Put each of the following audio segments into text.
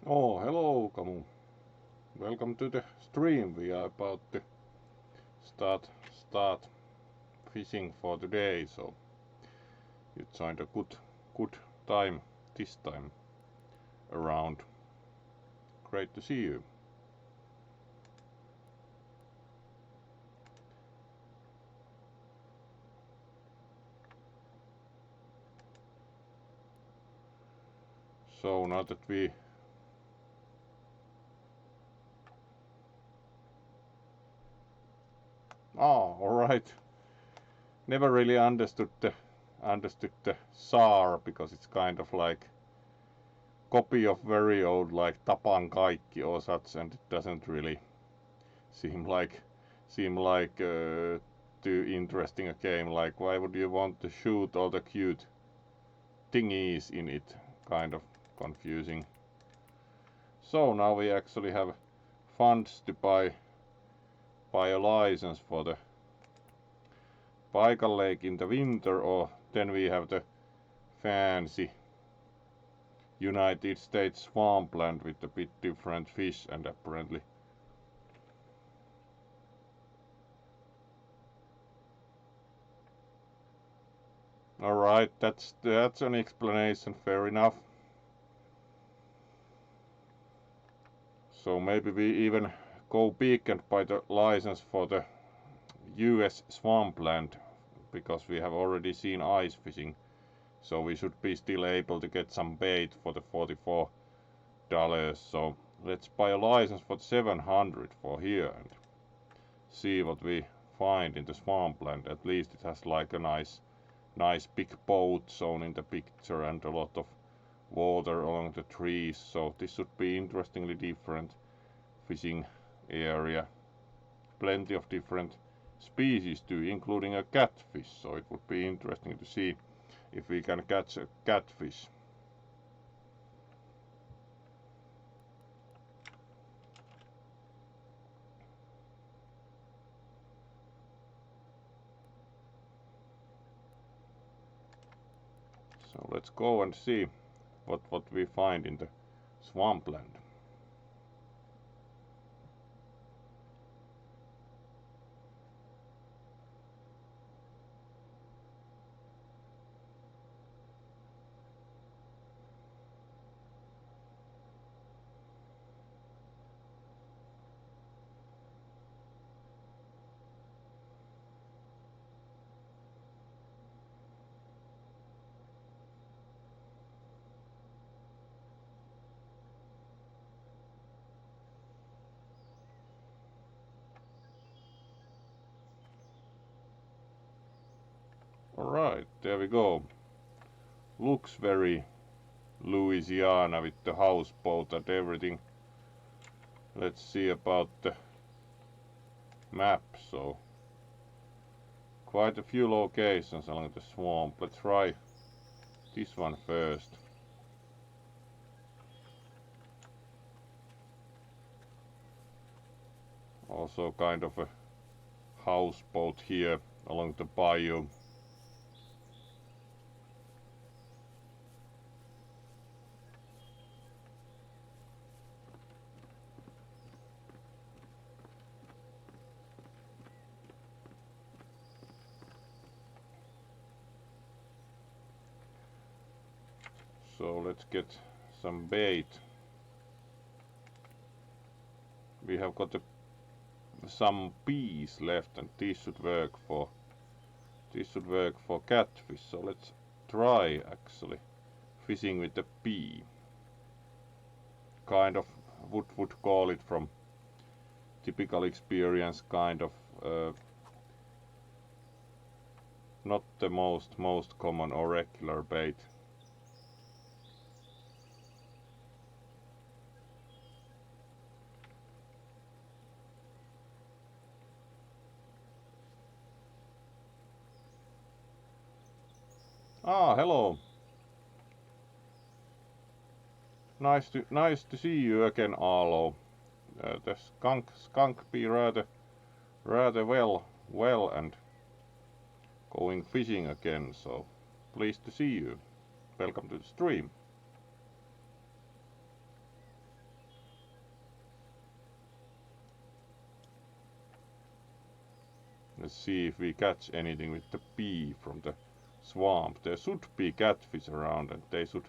Oh, hello, Kamu. Welcome to the stream. We are about to start fishing for today, so you joined a good time this time around. Great to see you. So now that we all right. Never really understood the SAR because it's kind of like copy of very old like Tapan Kaikki or such, and it doesn't really seem like too interesting a game. Like, why would you want to shoot all the cute thingies in it? Kind of confusing. So now we actually have funds to buy a license for the Paikal Lake in the winter, or then we have the fancy United States swampland with a bit different fish, and apparently alright, that's an explanation, fair enough. So maybe we even go big and buy the license for the US swampland, because we have already seen ice fishing, so we should be still able to get some bait for the $44. So let's buy a license for 700 for here and see what we find in the swampland. At least it has like a nice big boat zone in the picture and a lot of water along the trees, so this should be interestingly different fishing area. Plenty of different species too, including a catfish, so it would be interesting to see if we can catch a catfish. So let's go and see what we find in the swampland. Alright, there we go. Looks very Louisiana with the houseboat and everything. Let's see about the map. So quite a few locations along the swamp. Let's try this one first. Also kind of a houseboat here along the bayou. So let's get some bait. We have got some peas left, and this should work for catfish. So let's try actually fishing with the pea. Kind of would call it from typical experience, kind of not the most common or regular bait. Ah, hello. Nice to see you again, Arlo. The skunk be rather well and going fishing again, so pleased to see you. Welcome to the stream. Let's see if we catch anything with the pea from the swamp. There should be catfish around and they should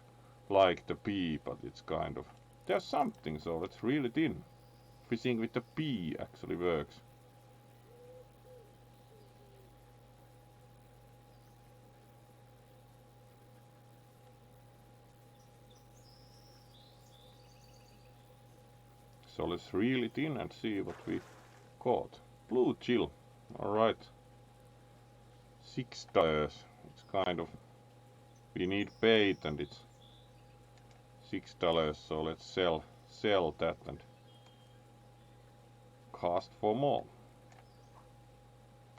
like the pea, but it's kind of... There's something, so let's reel it in. Fishing with the pea actually works. So let's reel it in and see what we caught. Blue gill. Alright. $6. It's kind of... We need bait and it's $6, so let's sell that and cast for more.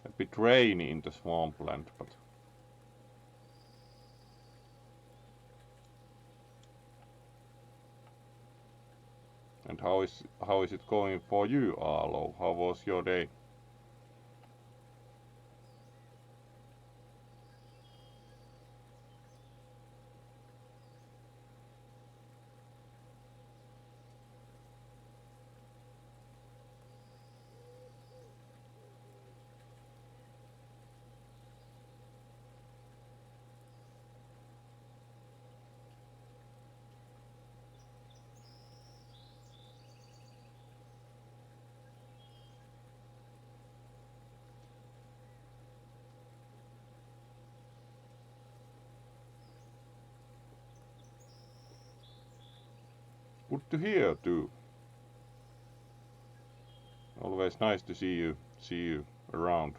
A bit rainy in the swampland, but... And how is it going for you, Arlo? How was your day? Good to hear too. Always nice to see you around.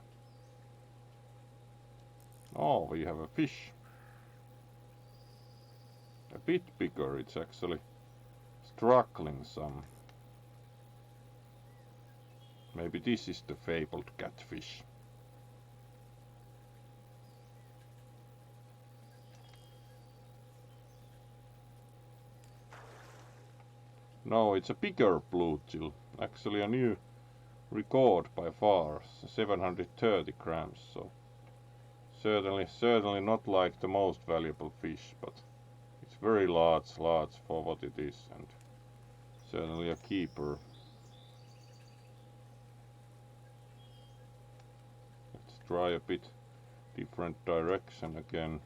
Oh, we have a fish. A bit bigger, it's actually struggling some. Maybe this is the fabled catfish. No, it's a bigger bluegill. Actually a new record by far, 730 grams. So certainly not like the most valuable fish, but it's very large for what it is, and certainly a keeper. Let's try a bit different direction again.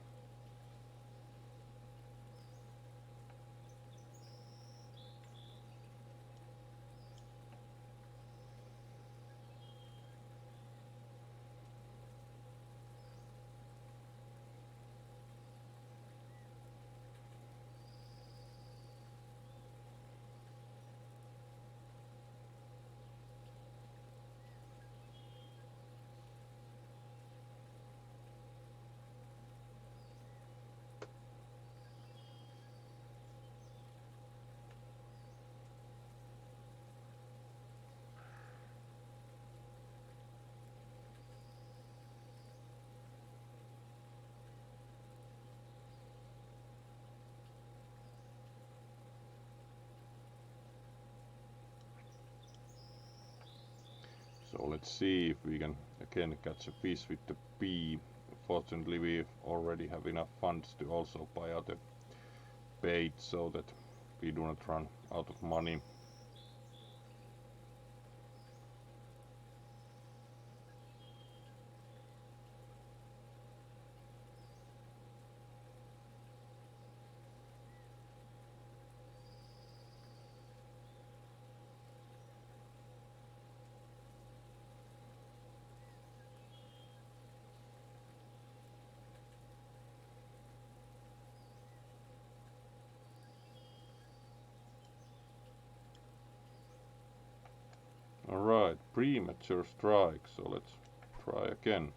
So let's see if we can again catch a fish with the pea. Fortunately we already have enough funds to also buy other bait so that we do not run out of money. Alright, premature strike, so let's try again.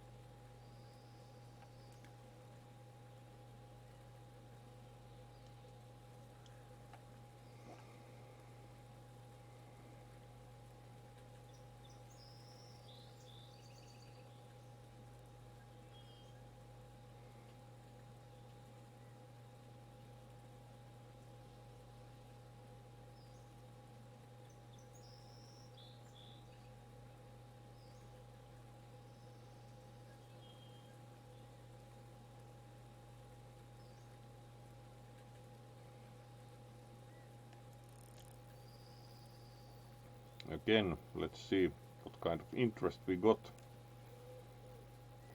Again, let's see what kind of interest we got.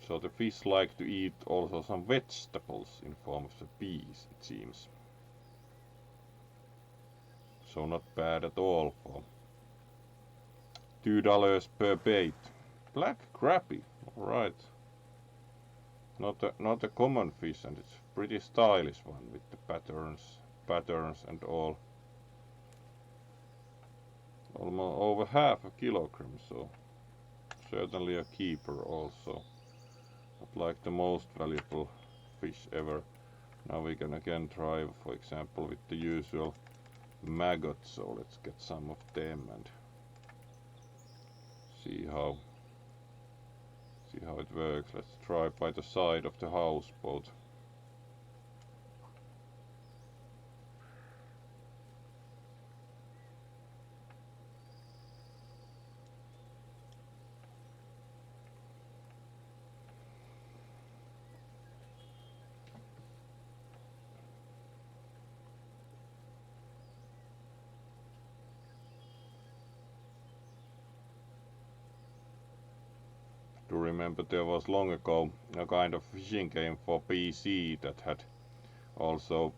So the fish like to eat also some vegetables in form of the peas, it seems. So not bad at all for $2 per bait. Black crappie, alright. Not a common fish, and it's pretty stylish one with the patterns and all. Almost over half a kilogram, so certainly a keeper also. Not like the most valuable fish ever. Now we can again try, for example, with the usual maggots, so let's get some of them and see how it works. Let's try by the side of the houseboat. To remember, there was long ago a kind of fishing game for PC that had also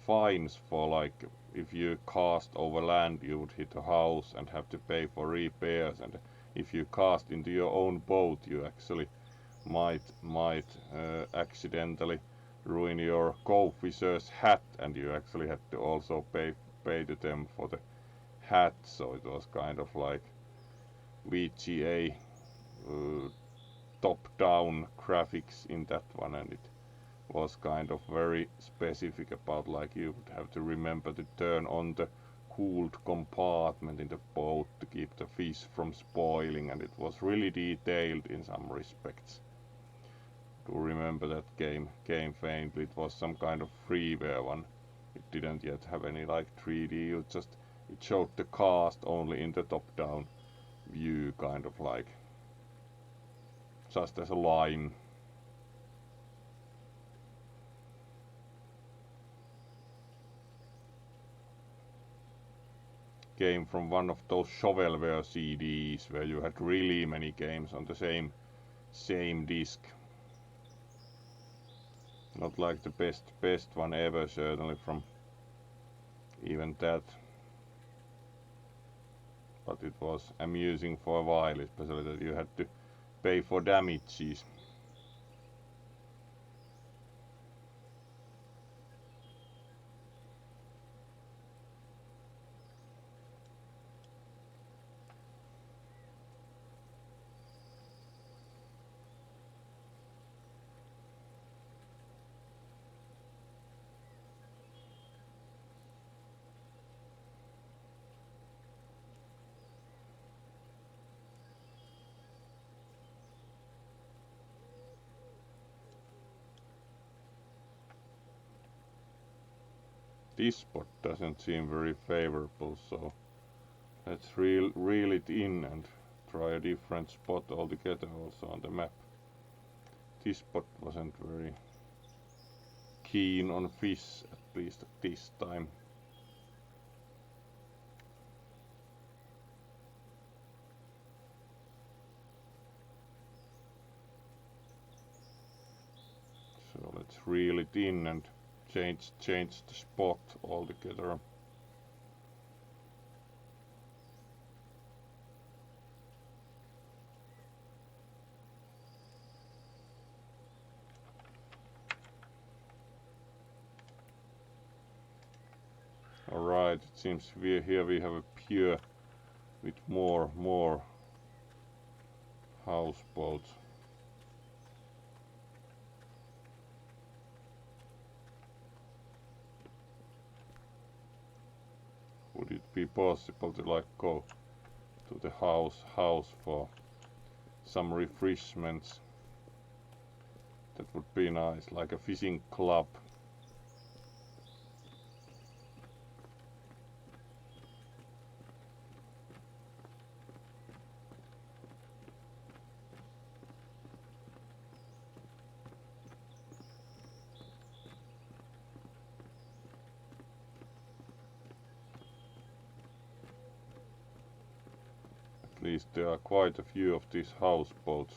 fines for, like, if you cast over land you would hit a house and have to pay for repairs, and if you cast into your own boat you actually might accidentally ruin your co-fisher's hat, and you actually had to also pay to them for the hat. So it was kind of like VGA top-down graphics in that one, and it was kind of very specific about, like, you would have to remember to turn on the cooled compartment in the boat to keep the fish from spoiling, and it was really detailed in some respects. To remember that game faintly. It was some kind of freeware one. It didn't yet have any like 3D. It showed the cast only in the top-down view, kind of like just as a line. Game from one of those shovelware CDs where you had really many games on the same disc. Not like the best one ever, certainly, from even that. But it was amusing for a while, especially that you had to pay for damages. This spot doesn't seem very favorable, so let's reel it in and try a different spot altogether also on the map. This spot wasn't very keen on fish, at least at this time. So let's reel it in and change the spot altogether. Alright, it seems here we have a pier with more houseboats. Would it be possible to, like, go to the house for some refreshments? That would be nice, like a fishing club. At least there are quite a few of these houseboats.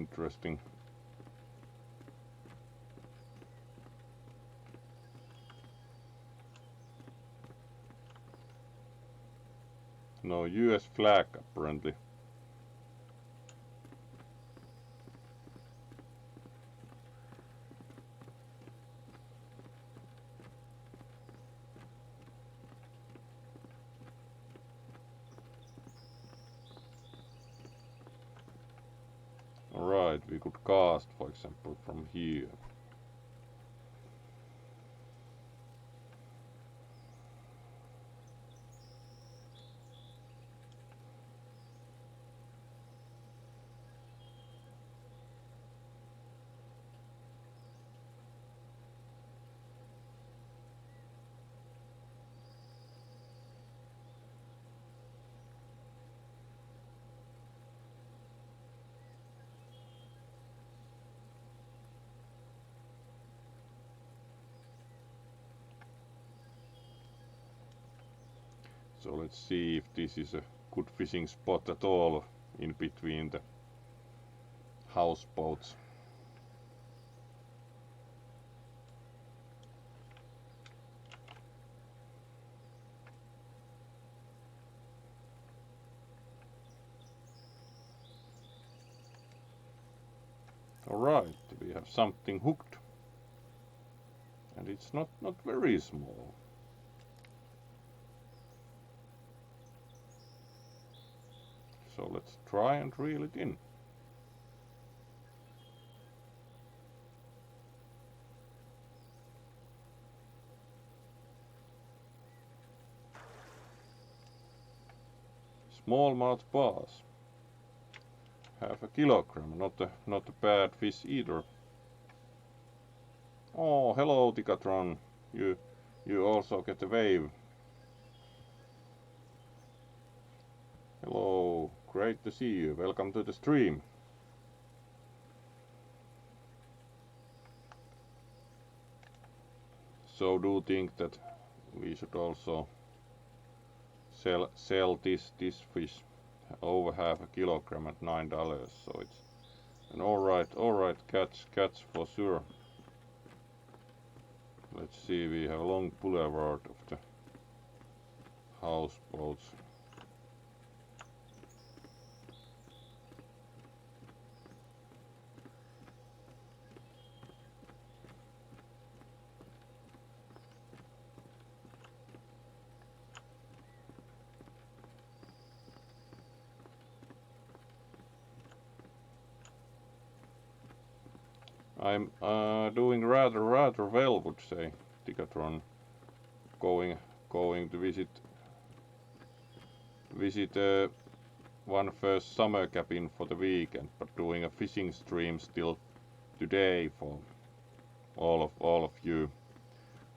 interesting. No US flag apparently. Alright, we could cast, for example, from here. So let's see if this is a good fishing spot at all in between the houseboats. Alright, we have something hooked. And it's not very small. So let's try and reel it in. Smallmouth bass. Half a kilogram, not a bad fish either. Oh, hello Tikatron. You also get a wave. Hello, great to see you. Welcome to the stream. So do you think that we should also sell this fish over half a kilogram at $9? So it's an alright catch for sure. Let's see, we have a long boulevard of the houseboats. I'm doing rather well, would say Tikatron. Going to visit one first summer cabin for the weekend, but doing a fishing stream still today for all of you.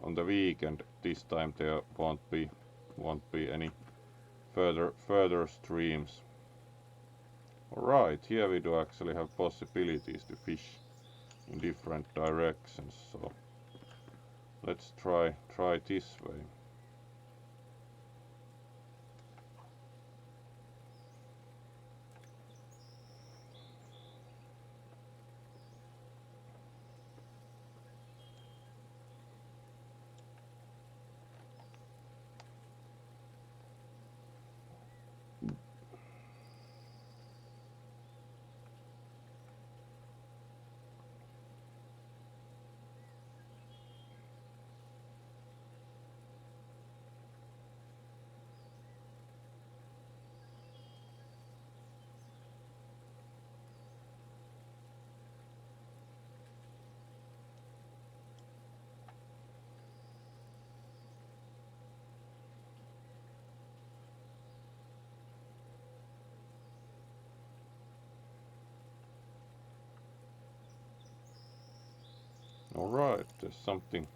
On the weekend this time there won't be any further streams. Alright, here we do actually have possibilities to fish in different directions, so let's try this way. Alright, there's something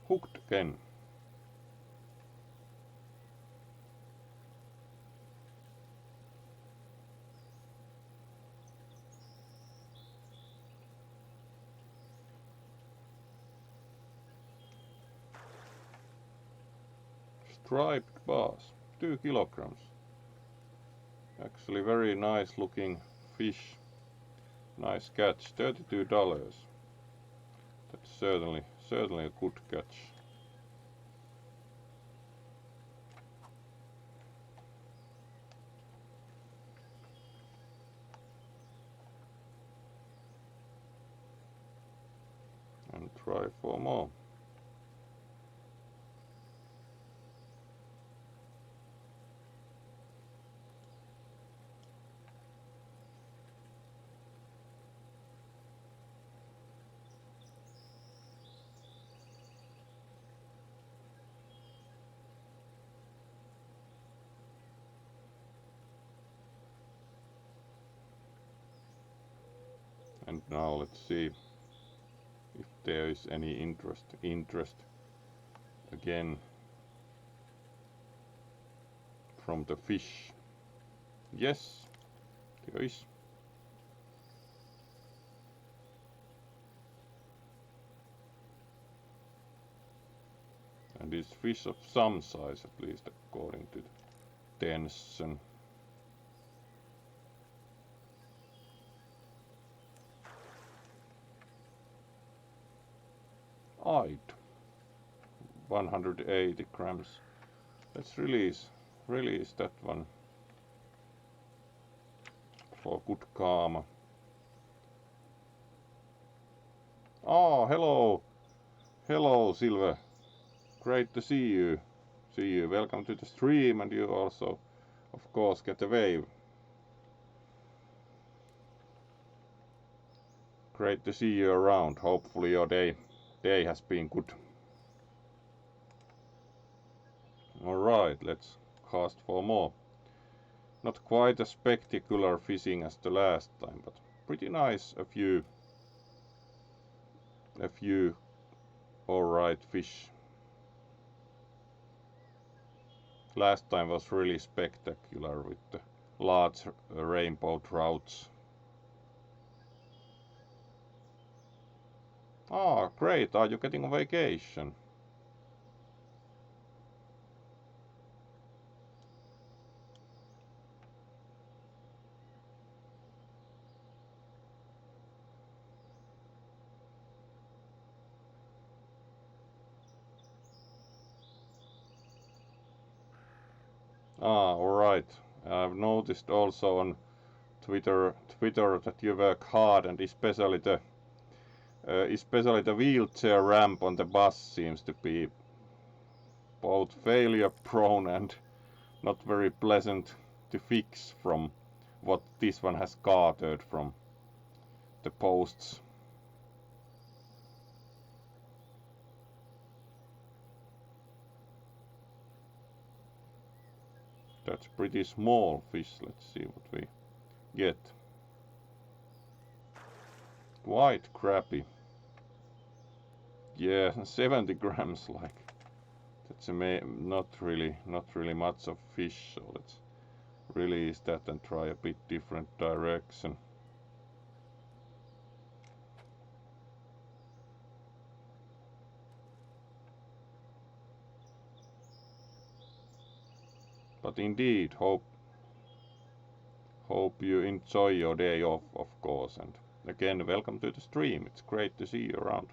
hooked again. Striped bass, 2 kilograms. Actually very nice looking fish. Nice catch, $32. That's certainly a good catch. And try for more. And now let's see if there is any interest again from the fish. Yes, there is. And it's fish of some size, at least according to the tension. Eyed. 180 grams. Let's release that one for good karma. Oh, hello Silver. Great to see you. Welcome to the stream, and you also, of course, get a wave. Great to see you around. Hopefully your day has been good. Alright, let's cast for more. Not quite as spectacular fishing as the last time, but pretty nice. A few alright fish. Last time was really spectacular with the large rainbow trouts. Ah, great. Are you getting a vacation? Ah, alright. I've noticed also on Twitter that you work hard, and especially the wheelchair ramp on the bus seems to be both failure prone and not very pleasant to fix from what this one has gathered from the posts. That's pretty small fish. Let's see what we get. Quite crappy. Yeah, 70 grams, like that's not really much of fish. So let's release that and try a bit different direction. But indeed, hope you enjoy your day off, of course. And again, welcome to the stream. It's great to see you around.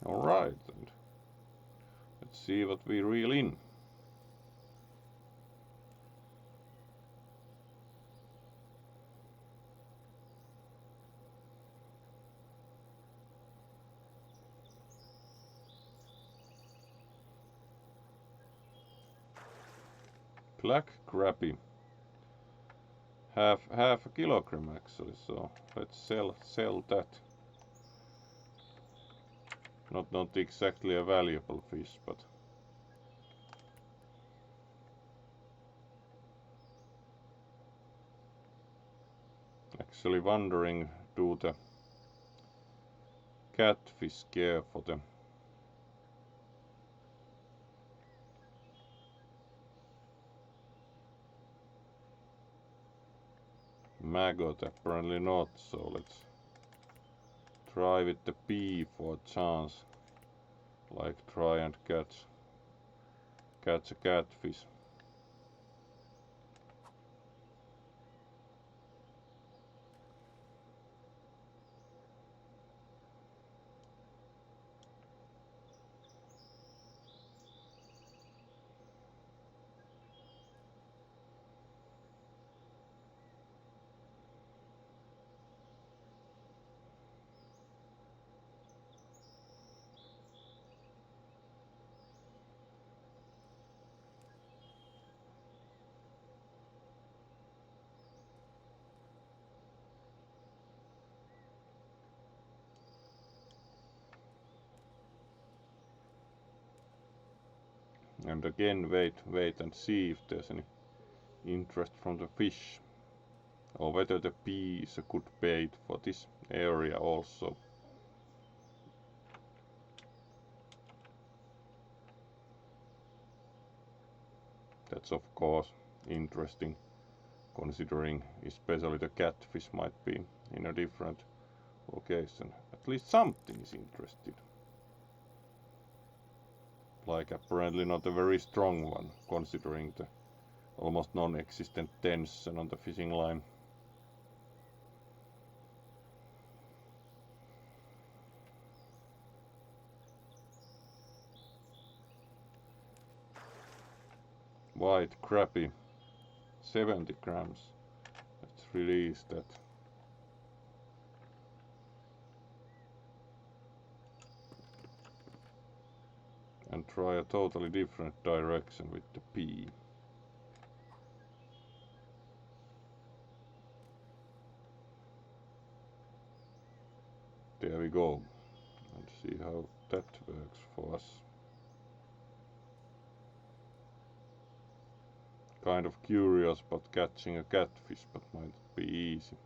Alright, and let's see what we reel in. Black crappie. Half a kilogram actually, so let's sell that. Not exactly a valuable fish, but Actually wondering, do the catfish care for the maggot? Apparently not, so let's try with the bee for a chance. Like try and catch a catfish. And again wait and see if there's any interest from the fish, or whether the bee is a good bait for this area also. That's of course interesting, considering especially the catfish might be in a different location. At least something is interested. Like apparently not a very strong one, considering the almost non-existent tension on the fishing line. White crappie, 70 grams. Let's release that. And try a totally different direction with the pea. There we go. And see how that works for us. Kind of curious about catching a catfish, but might be easy.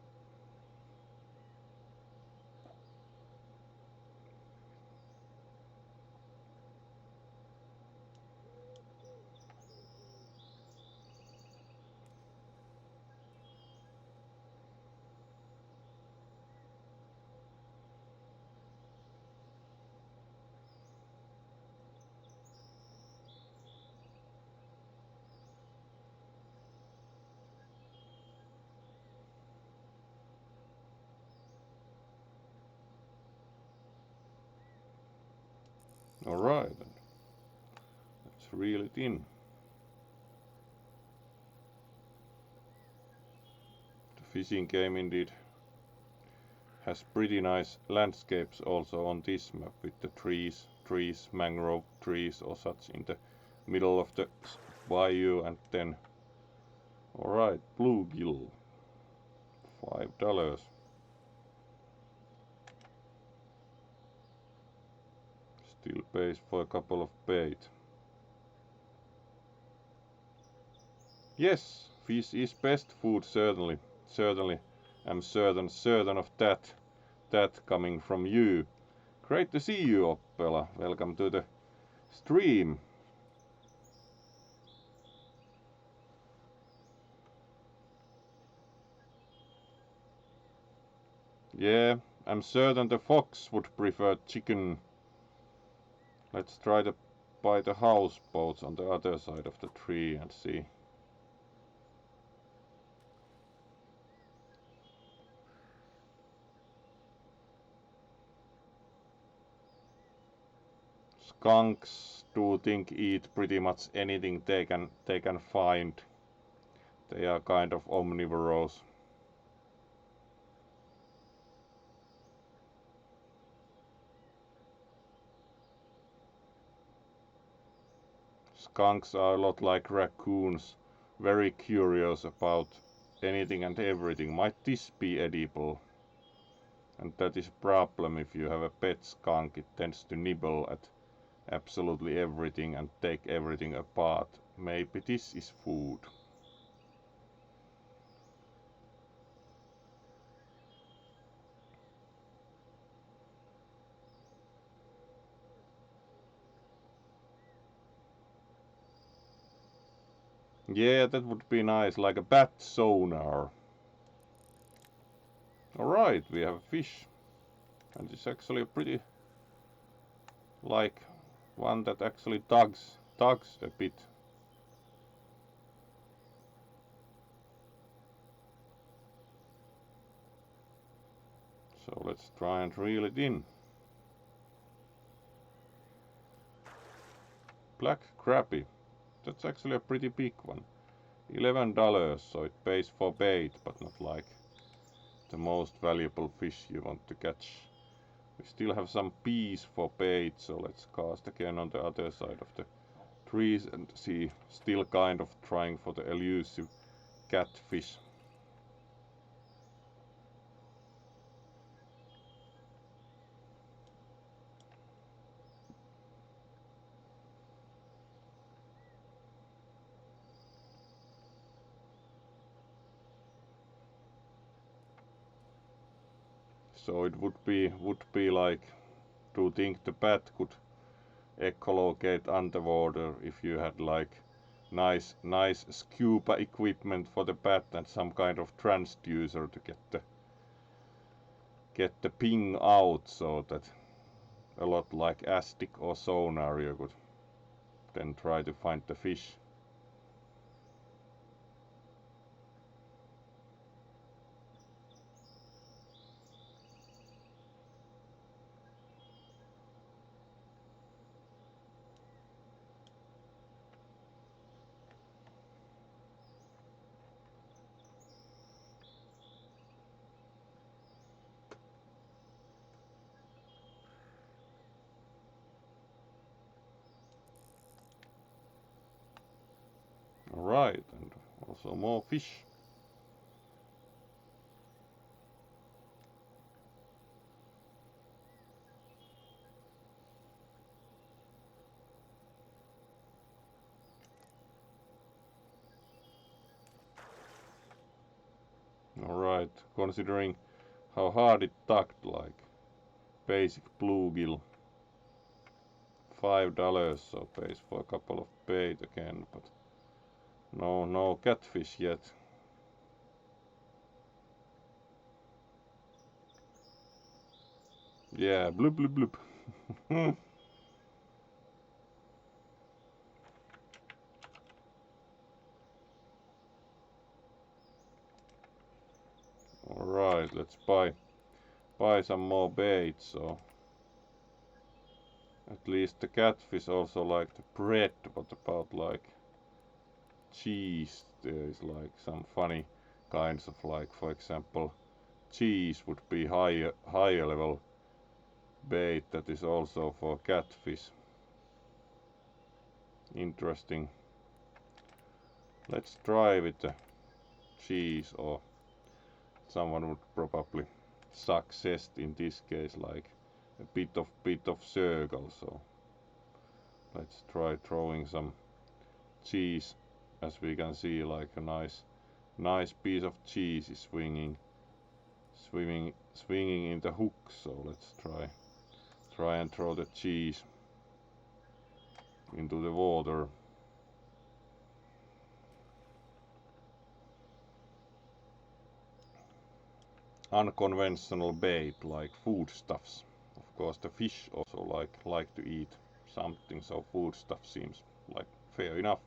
Alright then. Let's reel it in. The fishing game indeed has pretty nice landscapes also on this map, with the trees, mangrove trees or such in the middle of the bayou. And then, alright, bluegill, $5. Still pays for a couple of bait. Yes, fish is best food, certainly. I'm certain of that coming from you. Great to see you, Oppela. Welcome to the stream. Yeah, I'm certain the fox would prefer chicken. Let's try to buy the houseboats on the other side of the tree and see. Skunks do think eat pretty much anything they can find. They are kind of omnivorous. Skunks are a lot like raccoons, very curious about anything and everything. Might this be edible? And that is a problem if you have a pet skunk. It tends to nibble at absolutely everything and take everything apart. Maybe this is food. Yeah, that would be nice, like a bat sonar. Alright, we have a fish. And it's actually a pretty, like, one that actually tugs a bit. So let's try and reel it in. Black crappie. That's actually a pretty big one. $11, so it pays for bait, but not like the most valuable fish you want to catch. We still have some peas for bait, so let's cast again on the other side of the trees and see, still kind of trying for the elusive catfish. So it would be like, do you think the bat could echolocate underwater if you had like nice scuba equipment for the bat and some kind of transducer to get the ping out, so that a lot like ASTIC or sonar you could then try to find the fish. Alright, and also more fish. Alright, considering how hard it tugged, like basic bluegill. $5, so pays for a couple of bait again, but no catfish yet. Yeah, bloop bloop bloop. Alright, let's buy some more bait, so at least the catfish also like the bread. What about like cheese? There is like some funny kinds of, like, for example, cheese would be higher level bait that is also for catfish. Interesting. Let's try with the cheese, or someone would probably success in this case, like a bit of circle. So let's try throwing some cheese. As we can see, like a nice piece of cheese is swinging in the hook. So let's try and throw the cheese into the water. Unconventional bait, like foodstuffs. Of course the fish also like to eat something, so foodstuff seems like fair enough.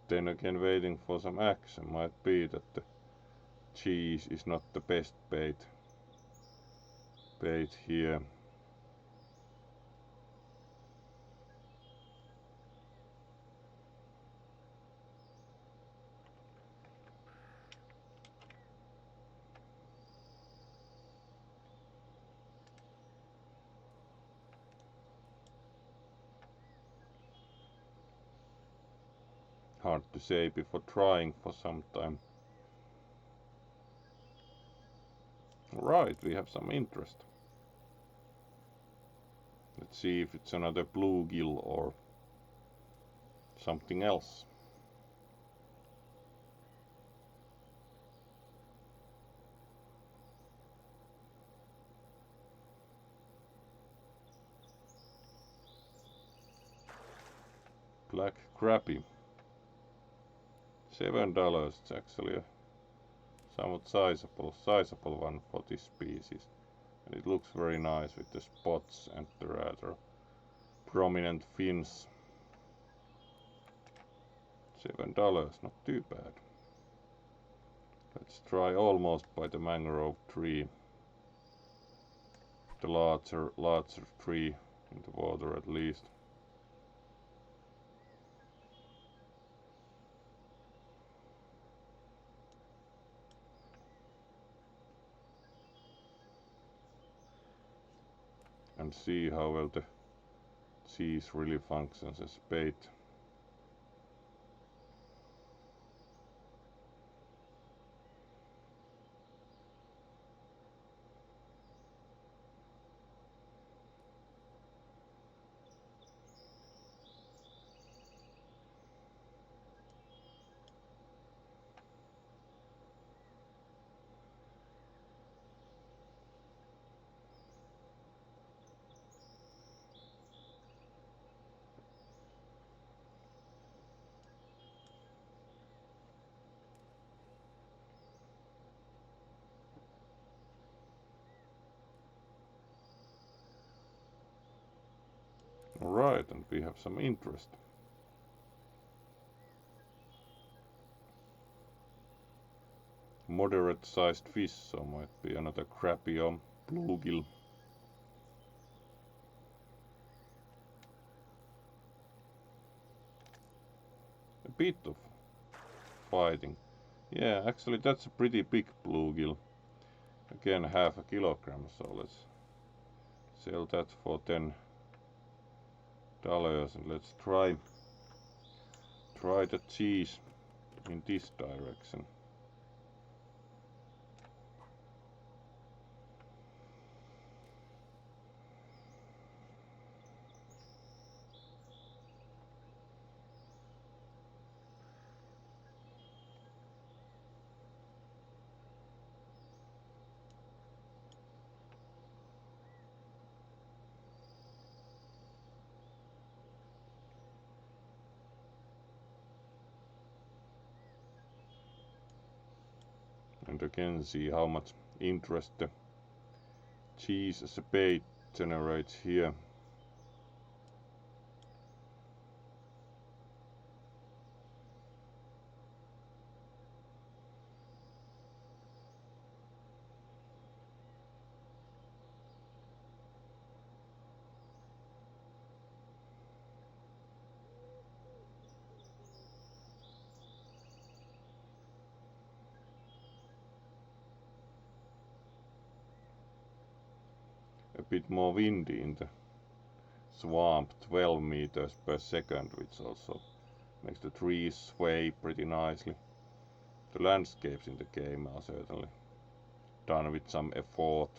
Then again, waiting for some action. Might be that the cheese is not the best bait here. Hard to say before trying for some time. Right, we have some interest. Let's see if it's another bluegill or something else. Black crappie. $7. It's actually a somewhat sizable one for this species. And it looks very nice with the spots and the rather prominent fins. $7, not too bad. Let's try almost by the mangrove tree. The larger tree in the water at least. And see how well the cheese really functions as bait. Alright, and we have some interest. Moderate sized fish, so might be another crappie or bluegill. A bit of fighting. Yeah, actually that's a pretty big bluegill. Again, half a kilogram, so let's sell that for $10. And let's try the cheese in this direction. And again, see how much interest the cheese as a bait generates here. A bit more windy in the swamp, 12 meters per second, which also makes the trees sway pretty nicely. The landscapes in the game are certainly done with some effort.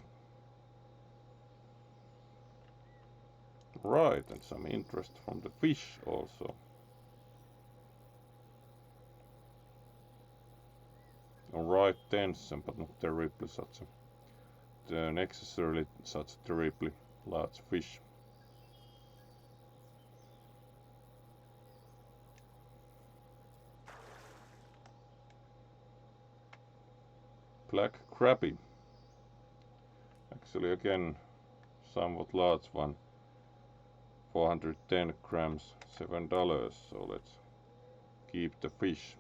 Right, and some interest from the fish also. Alright, tension, but not terribly necessarily such terribly large fish. Black crappie. Actually again, somewhat large one. 410 grams, $7, so let's keep the fish.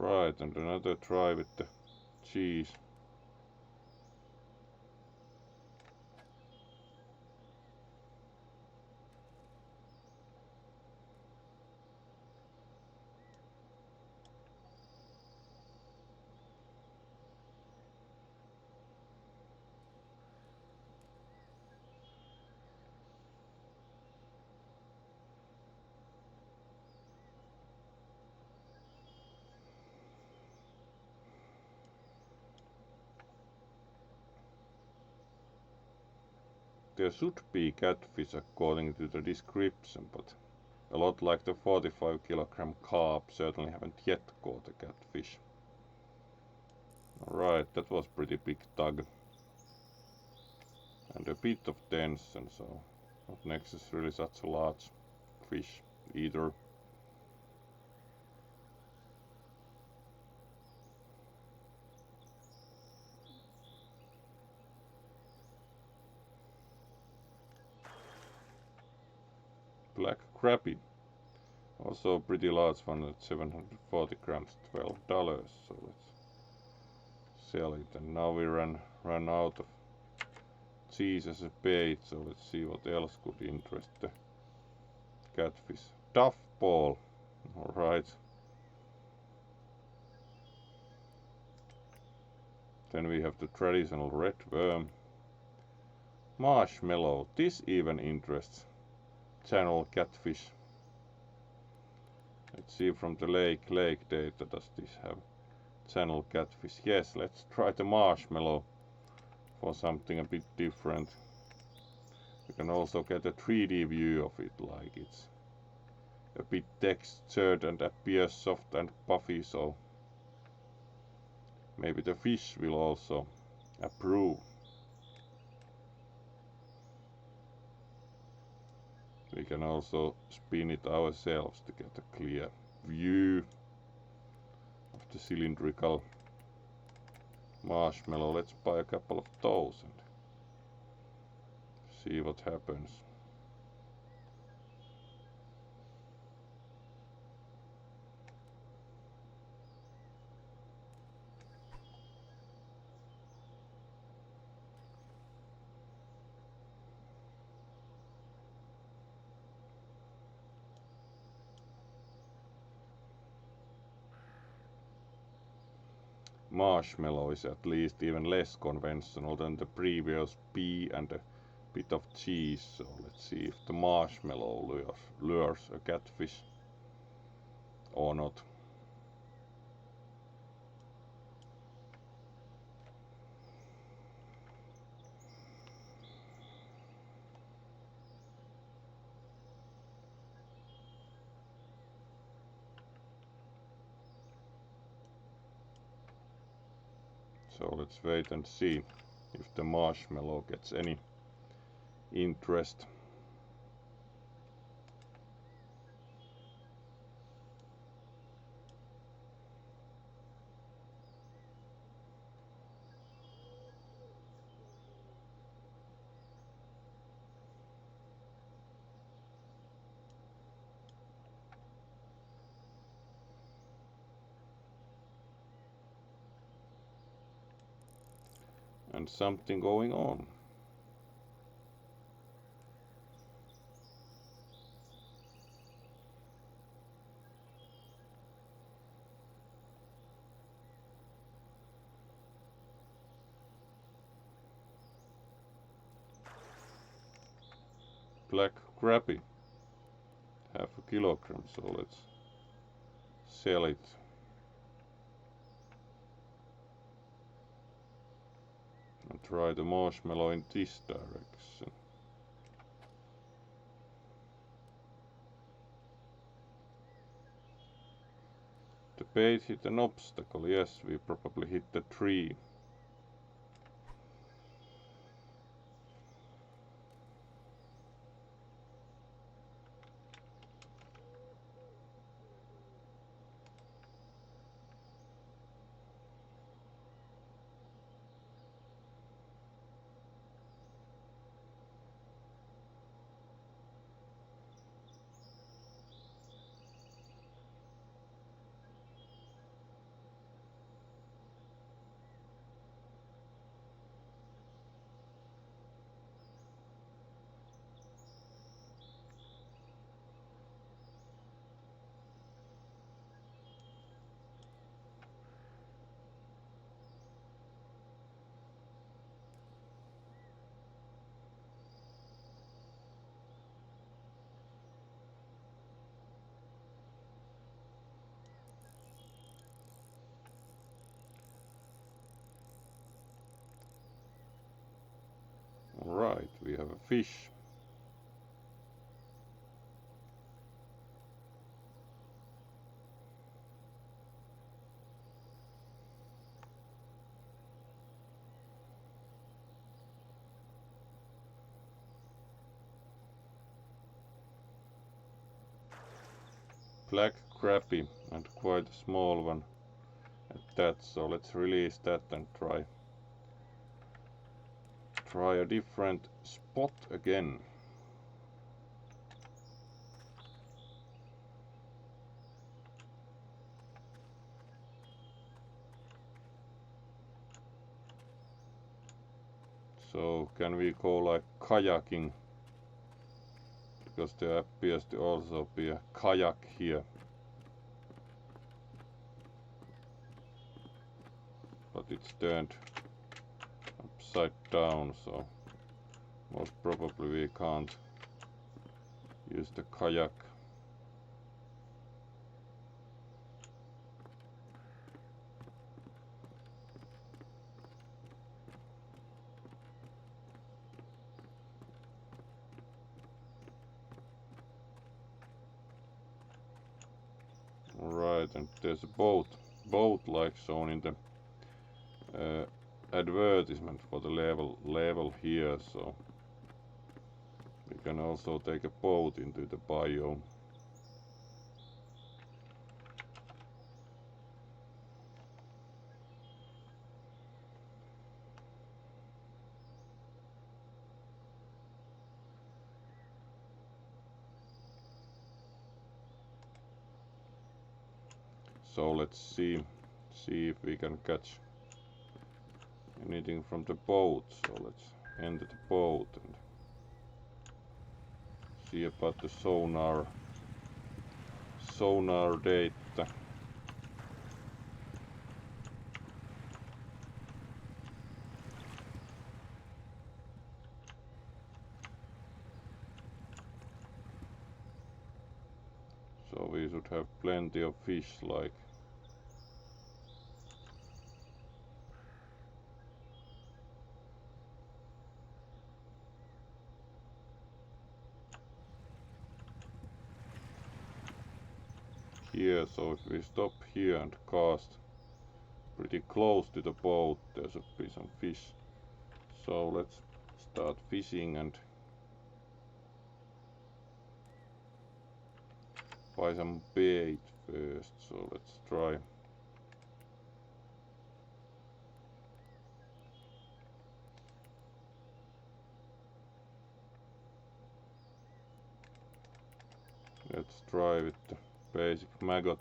Right, and another try with the cheese. there should be catfish according to the description, but a lot like the 45 kilogram carp certainly haven't yet caught a catfish. Alright, that was pretty big tug. And a bit of tension, so not necessarily such a large fish either. Black crappie, also a pretty large one at 740 grams, $12. So let's sell it. And now we run out of cheese as a bait, so let's see what else could interest the catfish. Duff ball, alright. Then we have the traditional red worm. Marshmallow, this even interests channel catfish. Let's see from the lake data, does this have channel catfish? Yes, let's try the marshmallow for something a bit different. You can also get a 3D view of it, like it's a bit textured and appears soft and puffy, so maybe the fish will also approve. We can also spin it ourselves to get a clear view of the cylindrical marshmallow. Let's buy a couple of those and see what happens. Marshmallow is at least even less conventional than the previous pea and a bit of cheese, so let's see if the marshmallow lures a catfish or not. So let's wait and see if the marshmallow gets any interest. And something going on. Black crappie, half a kilogram, so let's sell it. And try the marshmallow in this direction. The bait hit an obstacle. Yes, we probably hit the tree. fish. Black crappie and quite a small one at that, so let's release that and try a different spot again. So can we go like kayaking? Because there appears to also be a kayak here. But it's turned upside down, so most probably we can't use the kayak. Alright, and there's a boat like shown in the advertisement for the level here, so we can also take a boat into the biome. So let's see if we can catch anything from the boat. So let's enter the boat and see about the sonar data. So we should have plenty of fish like. Here, so if we stop here and cast pretty close to the boat, there should be some fish. So let's start fishing and buy some bait first. So let's try. Let's try with the basic maggot.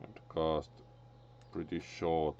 And cast pretty short.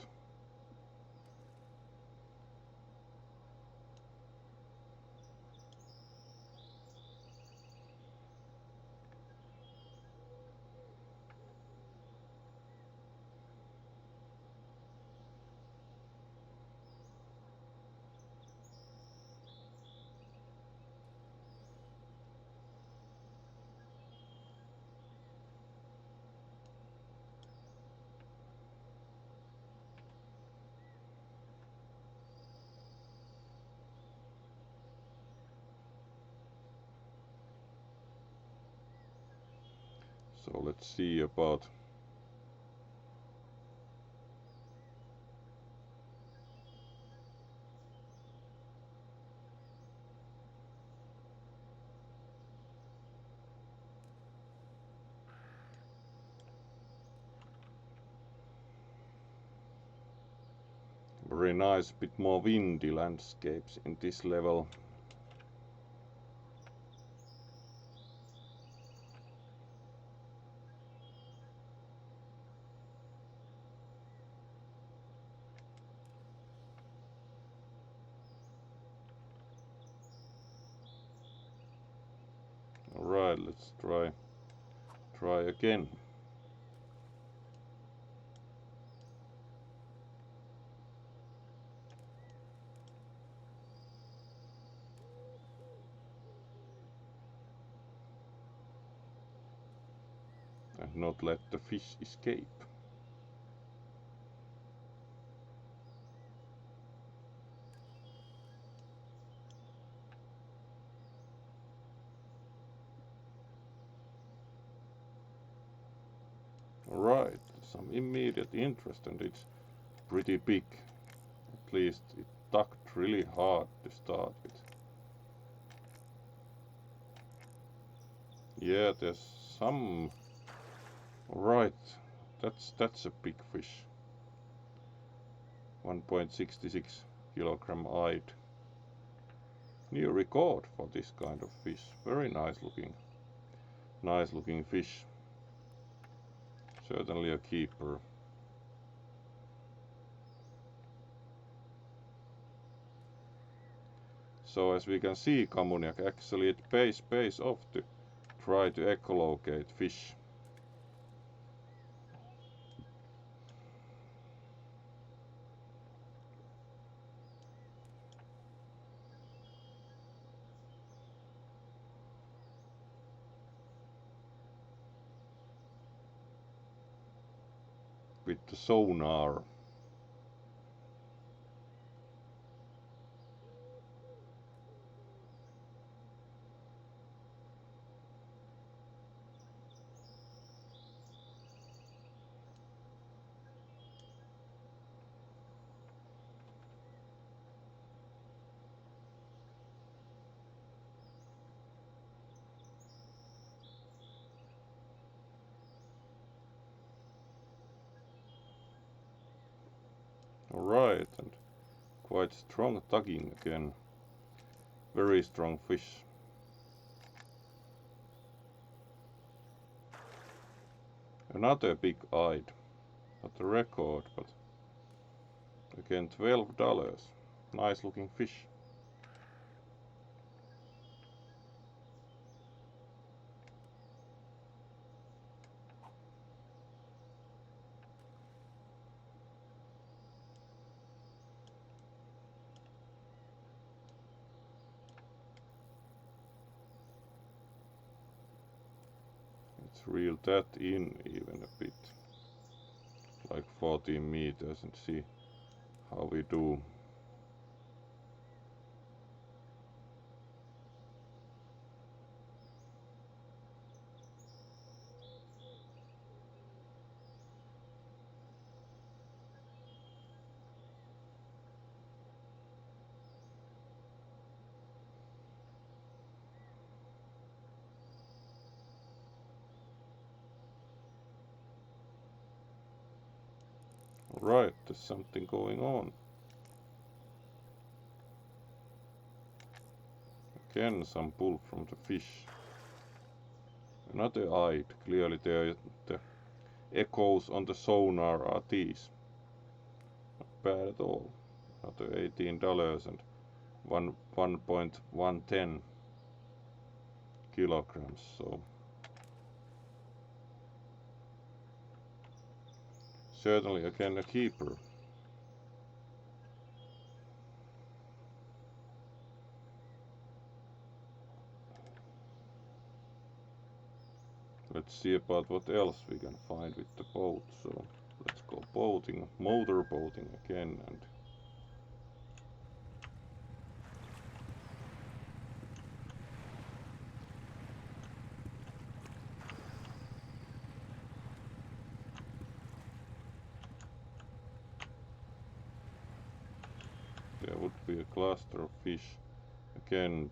So let's see about very nice, bit more windy landscapes in this level. Alright, let's try again. and not let the fish escape. Alright, some immediate interest, and it's pretty big. At least it tugged really hard to start with. Yeah, there's some. Alright, that's a big fish. 1.66 kilogram eyed. New record for this kind of fish. Very nice looking fish. Certainly a keeper. So as we can see, Kamuniak, actually it pays off to try to echolocate fish. With the sonar. Alright, and quite strong tugging again. Very strong fish. Another big eyed. Not a record, but again $12. Nice looking fish. Let's reel that in even a bit. Like 14 meters and see how we do. Right, there's something going on. Again, some pull from the fish. Another eyed. Clearly the echoes on the sonar are these. Not bad at all. Another $18 and 1.110 kilograms. So certainly again a keeper. Let's see about what else we can find with the boat. So let's go boating, motor boating again, and there would be a cluster of fish again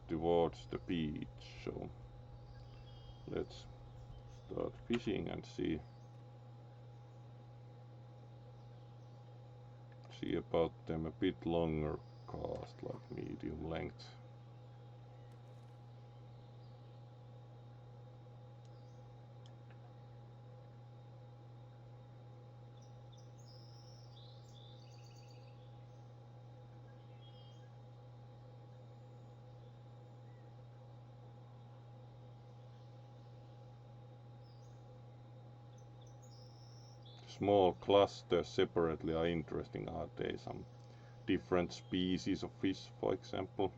towards the beach. So let's start fishing and see about them a bit longer cast, like medium length. Small clusters separately are interesting. Are they some different species of fish, for example?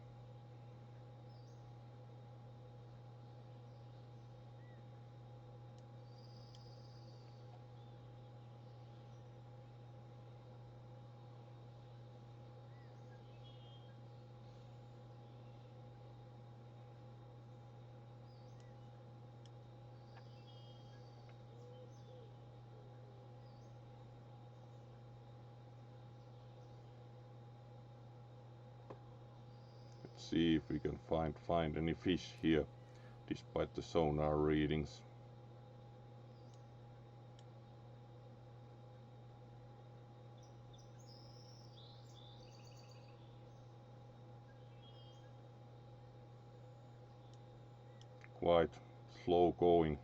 see if we can find any fish here despite the sonar readings. Quite slow going.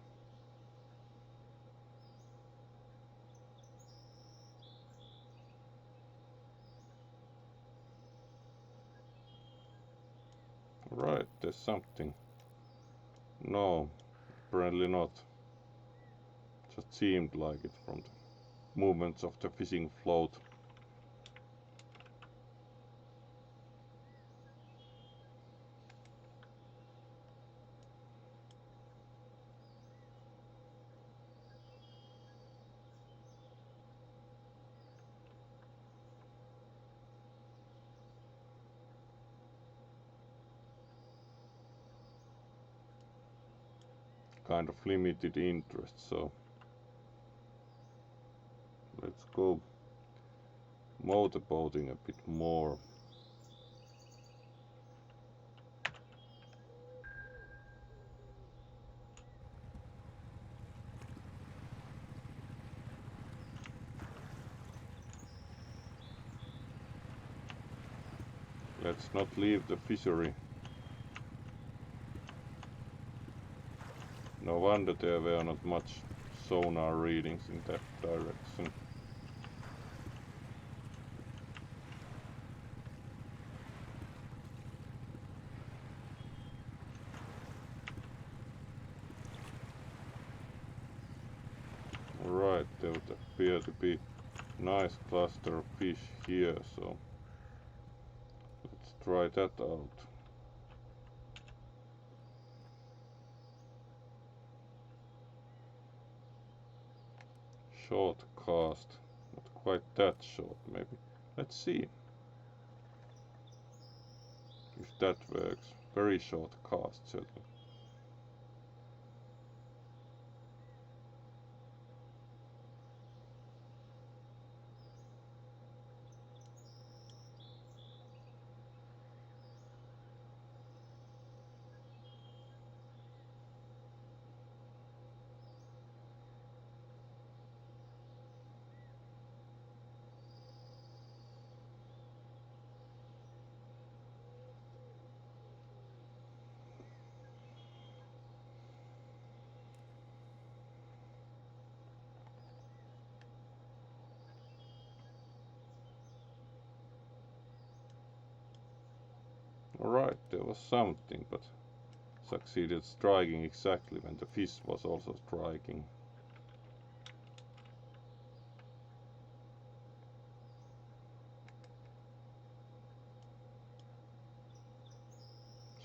Right, there's something. No, apparently not. Just seemed like it from the movements of the fishing float. Kind of limited interest, so let's go motorboating a bit more. Let's not leave the fishery. No wonder there were not much sonar readings in that direction. Alright, there would appear to be a nice cluster of fish here, so let's try that out. Short cast, not quite that short maybe. Let's see if that works. Very short cast certainly. Alright, there was something, but succeeded striking exactly when the fish was also striking.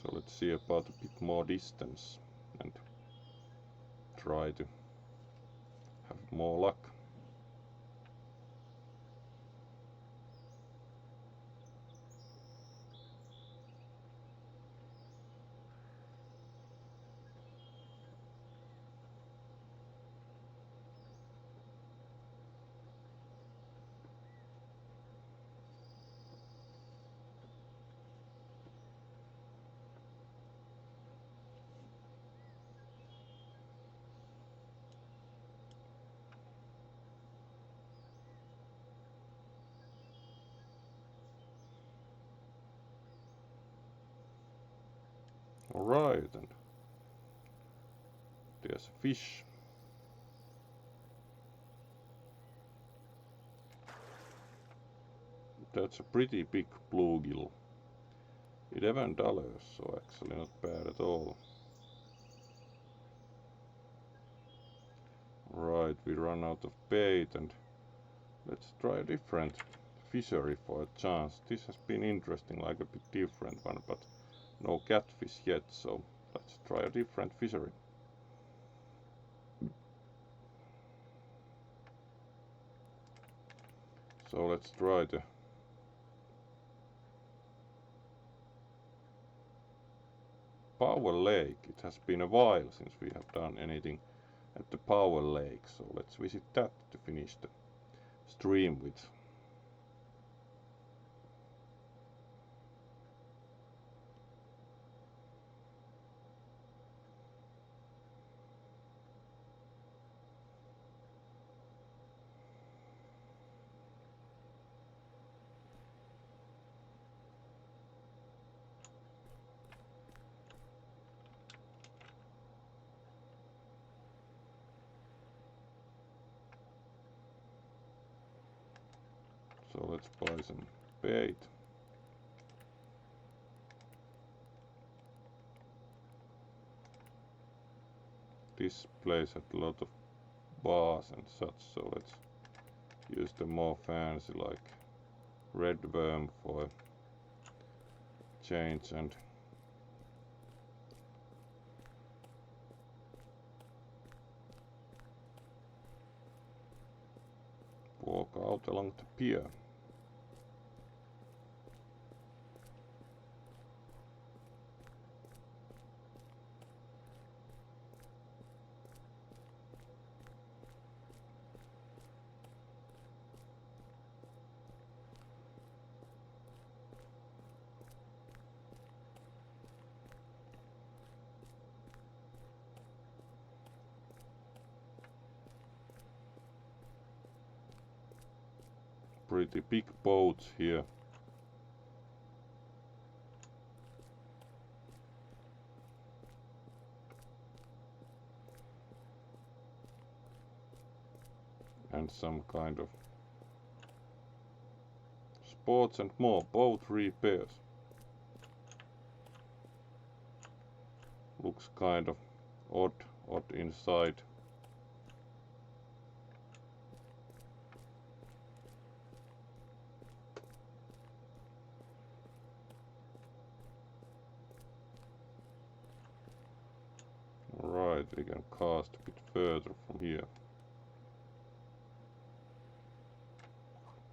So let's see about a bit more distance and try to have more luck. Alright, and there's a fish. That's a pretty big bluegill. $11, so actually not bad at all. Right, we run out of bait and let's try a different fishery for a chance. This has been interesting, like a bit different one, but no catfish yet, so let's try a different fishery. So let's try the Power Lake. It has been a while since we have done anything at the Power Lake, so let's visit that to finish the stream with. let's buy some bait. This place had a lot of bars and such, so let's use the more fancy like red worm for a change and walk out along the pier. Pretty big boats here. And some kind of sports and more boat repairs. Looks kind of odd inside. Right, we can cast a bit further from here.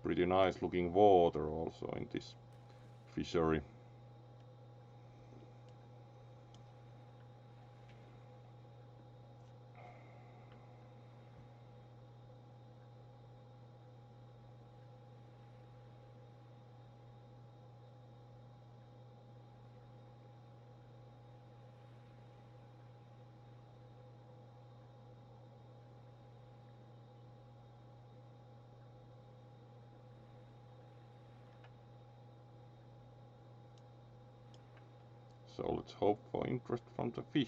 Pretty nice looking water also in this fishery. So let's hope for interest from the fish.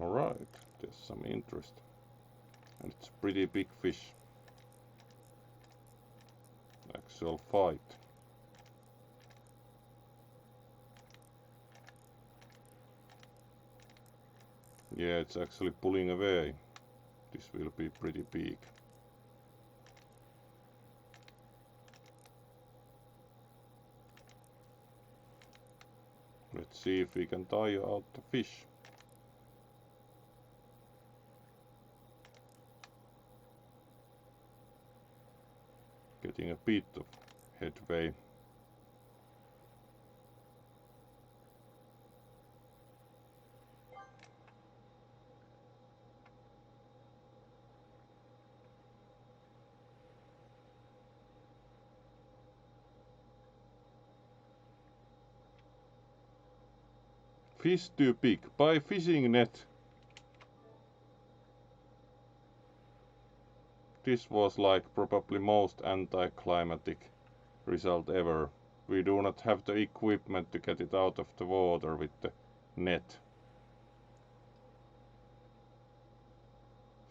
Alright, there's some interest. And it's a pretty big fish. Actual fight. Yeah, it's actually pulling away. This will be pretty big. Let's see if we can tire out the fish. Getting a bit of headway. Fish too big. Buy fishing net. This was like probably most anticlimactic result ever. We do not have the equipment to get it out of the water with the net.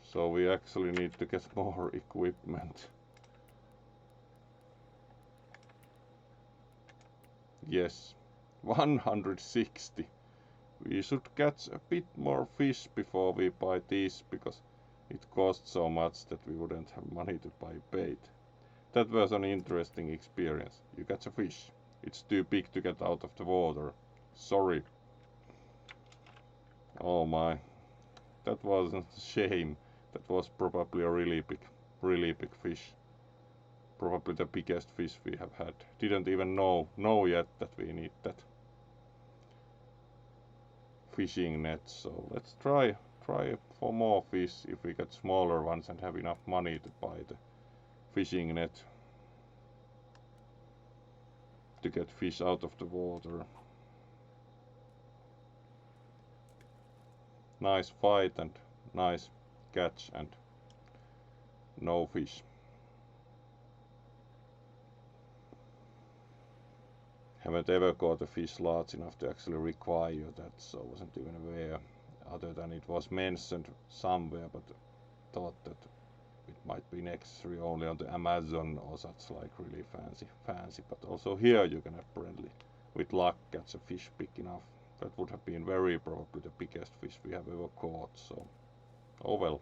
So we actually need to get more equipment. Yes, 160. We should catch a bit more fish before we buy these, because it costs so much that we wouldn't have money to buy bait. That was an interesting experience. You catch a fish. It's too big to get out of the water. Sorry. Oh my. That was a shame. That was probably a really big fish. Probably the biggest fish we have had. Didn't even know yet that we need that fishing net. So let's try for more fish if we get smaller ones and have enough money to buy the fishing net. to get fish out of the water. Nice fight and nice catch and no fish. Haven't ever caught a fish large enough to actually require that, so wasn't even aware, other than it was mentioned somewhere, but thought that it might be necessary only on the Amazon or such like really fancy. But also here you can apparently, with luck, catch a fish big enough. That would have been very probably the biggest fish we have ever caught, so oh well.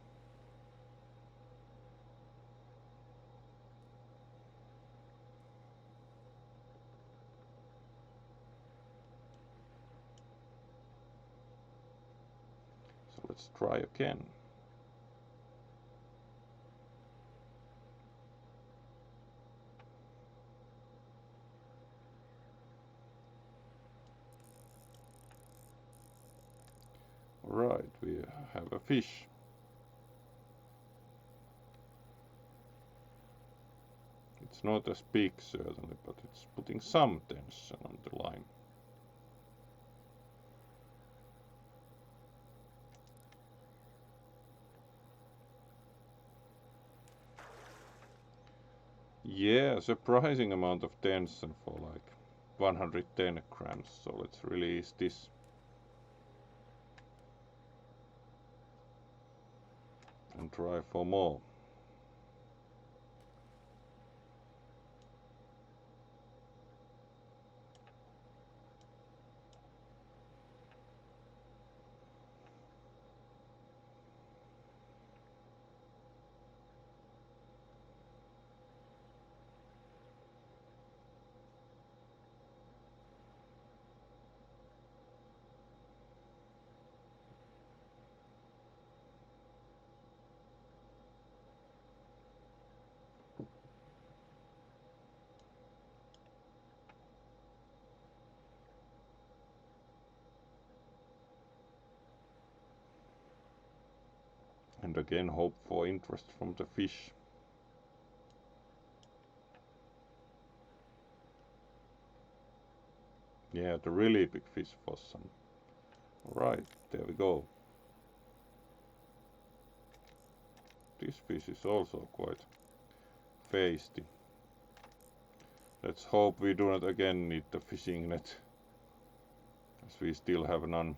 So let's try again. Right, we have a fish. It's not as big certainly, but it's putting some tension on the line. Yeah, surprising amount of tension for like 110 grams, so let's release this. And try for more. And again hope for interest from the fish. Yeah, the really big fish was some. Alright, there we go. This fish is also quite feisty. Let's hope we do not again need the fishing net, as we still have none.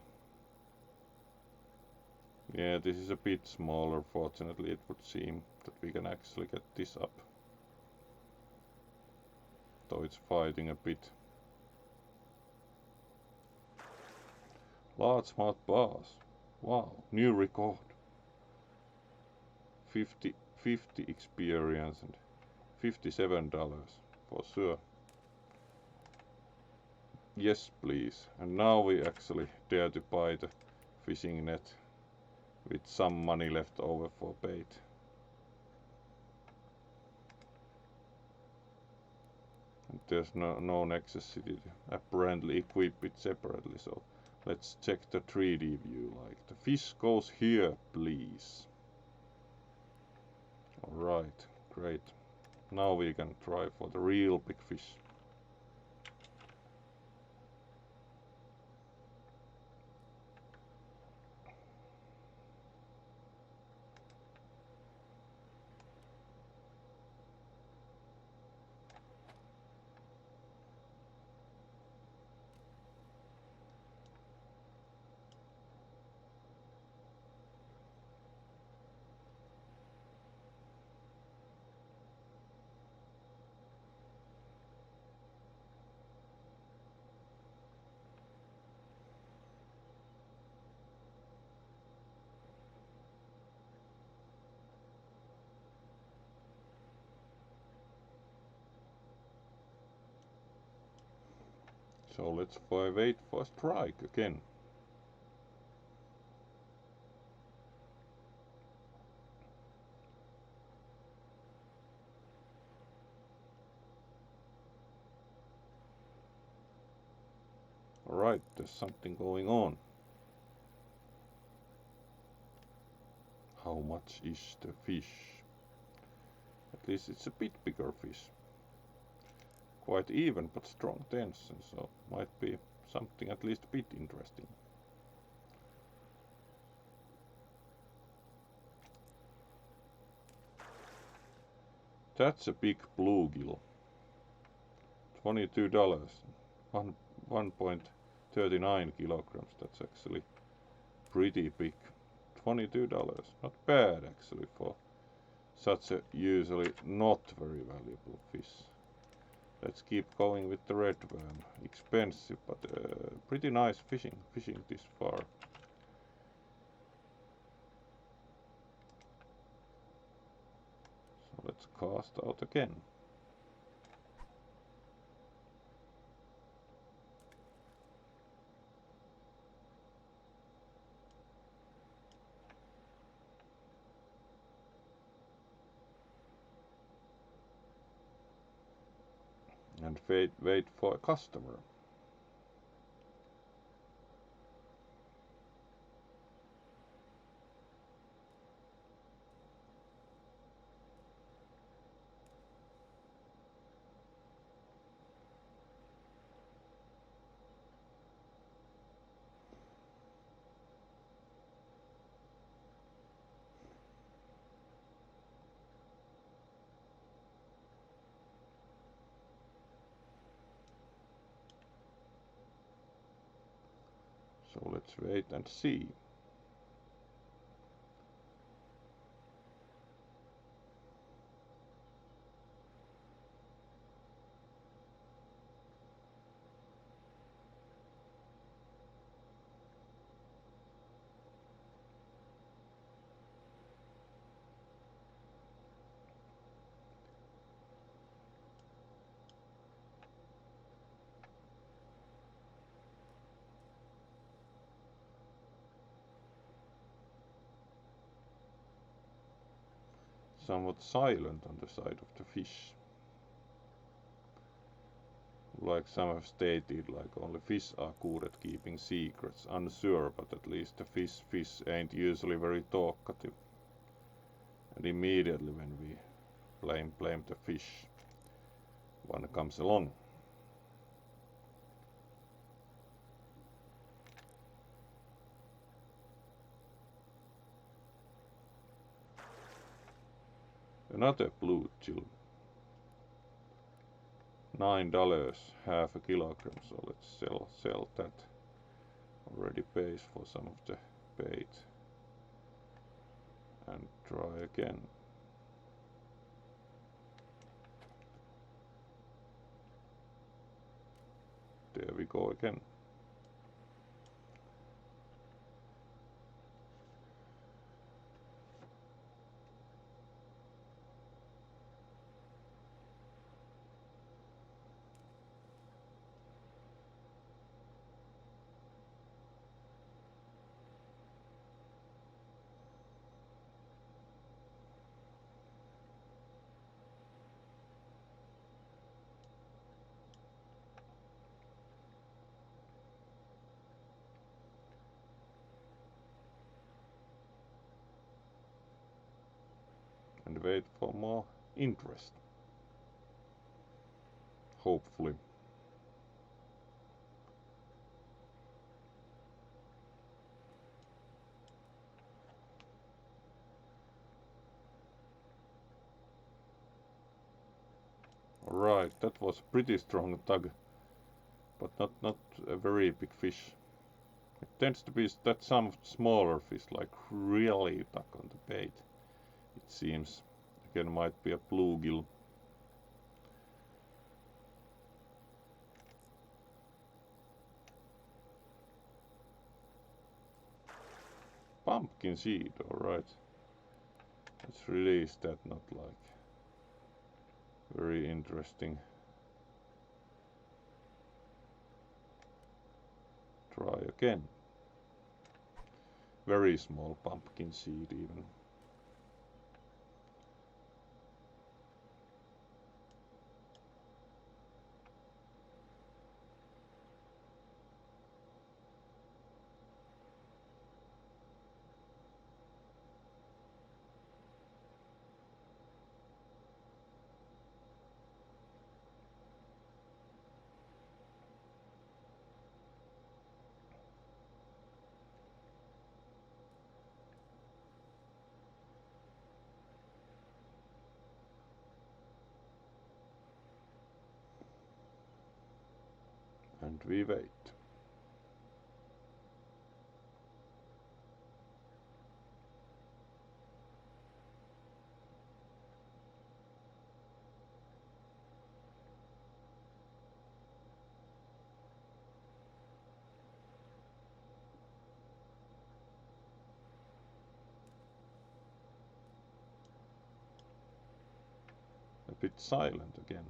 Yeah, this is a bit smaller, fortunately it would seem that we can actually get this up. Though it's fighting a bit. Largemouth bass. Wow, new record. 50 experience and $57 for sure. Yes, please. And now we actually dare to buy the fishing net with some money left over for bait. And there's no necessity to apparently equip it separately, so let's check the 3D view. Like, the fish goes here, please. Alright, great. Now we can try for the real big fish. So let's wait for a strike again. Alright, there's something going on. How much is the fish? At least it's a bit bigger fish. quite even but strong tension, so might be something at least a bit interesting. That's a big bluegill. $22. 1.39 kilograms. That's actually pretty big. $22. Not bad actually for such a usually not very valuable fish. Let's keep going with the red worm. Expensive but pretty nice fishing this far. So let's cast out again. And wait for a customer. So let's wait and see. Somewhat silent on the side of the fish. Like some have stated, like only fish are good at keeping secrets. Unsure, but at least the fish ain't usually very talkative. And immediately when we blame the fish, one comes along. Another blue gill. $9, half a kilogram, so let's sell that. Already pays for some of the bait. And try again. There we go again. And wait for more interest. Hopefully. Alright, that was pretty strong tug, but not a very big fish. It tends to be that some smaller fish like really tuck on the bait. It seems. Again, might be a bluegill. Pumpkin seed, alright. Let's release that, not like very interesting. Try again. Very small pumpkin seed even. And we wait. A bit silent again.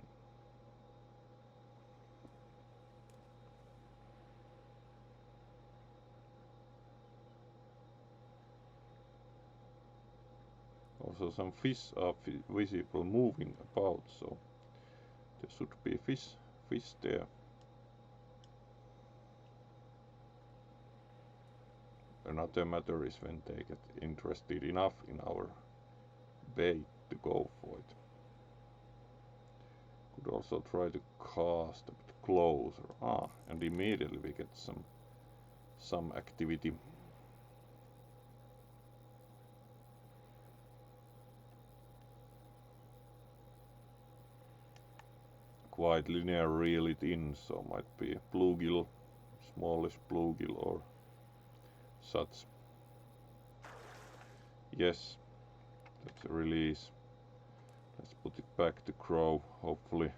Also some fish are visible moving about, so there should be fish there. Another matter is when they get interested enough in our bait to go for it. Could also try to cast a bit closer. And immediately we get some activity. Quite linear reel it in, so might be a bluegill, smallish bluegill or such. Yes, that's a release. Let's put it back to grow, hopefully.